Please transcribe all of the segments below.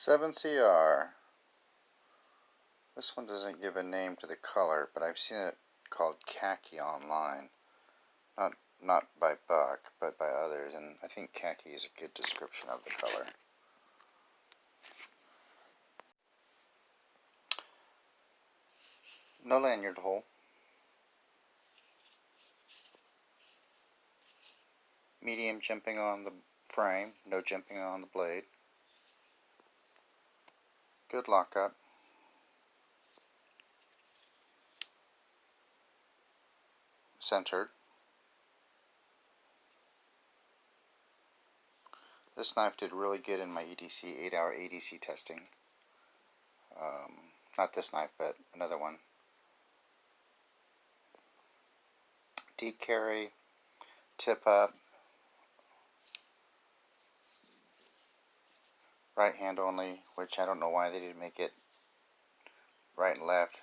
7CR. This one doesn't give a name to the color, but I've seen it called Khaki online. Not by Buck, but by others, and I think Khaki is a good description of the color. No lanyard hole. Medium jimping on the frame, no jimping on the blade. Good lockup. Centered. This knife did really good in my EDC, 8-hour EDC testing. Not this knife, but another one. Deep carry, tip up, right hand only, which I don't know why they didn't make it right and left.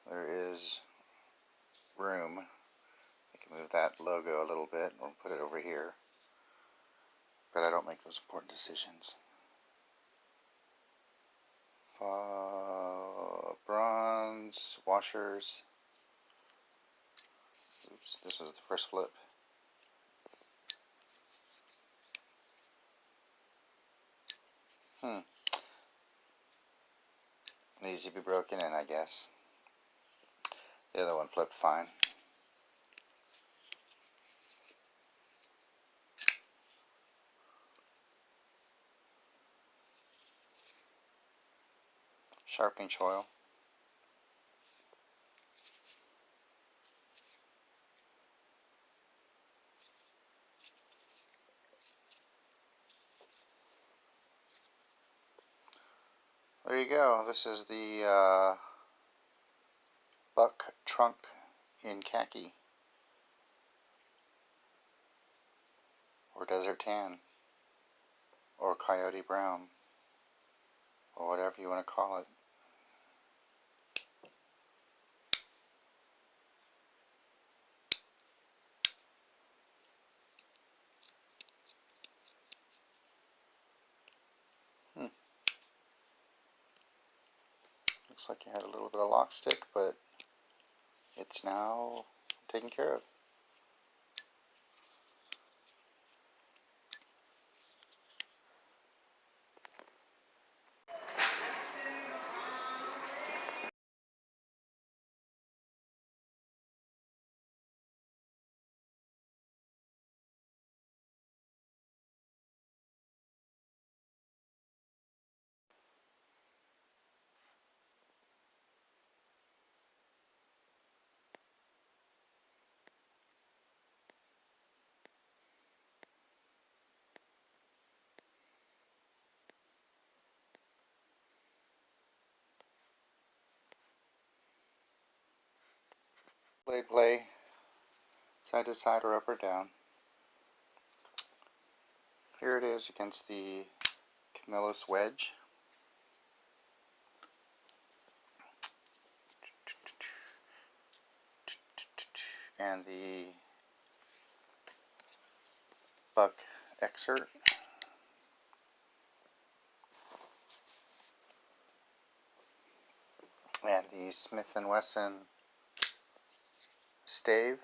There is room. I can move that logo a little bit or put it over here, but I don't make those important decisions. Bronze washers. Oops, this is the first flip. Needs to be broken in, I guess. The other one flipped fine. Sharpening choil. There you go. This is the Buck trunk in khaki or desert tan or coyote brown or whatever you want to call it. Looks like you had a little bit of lock stick, but it's now taken care of. Blade play, side to side or up or down. Here it is against the Camillus wedge. And the Buck excerpt. And the Smith & Wesson stave.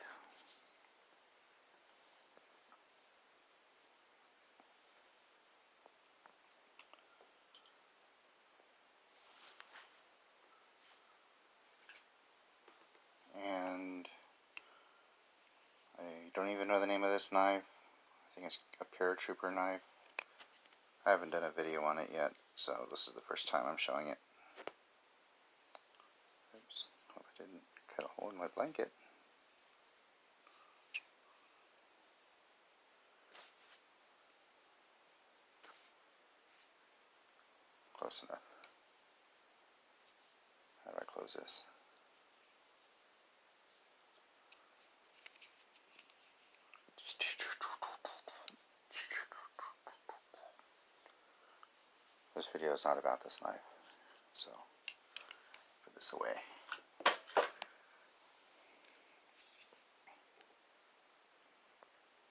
And I don't even know the name of this knife. I think it's a paratrooper knife. I haven't done a video on it yet, so this is the first time I'm showing it. Oops, hope I didn't cut a hole in my blanket. Close enough. How do I close this? This video is not about this knife, so put this away.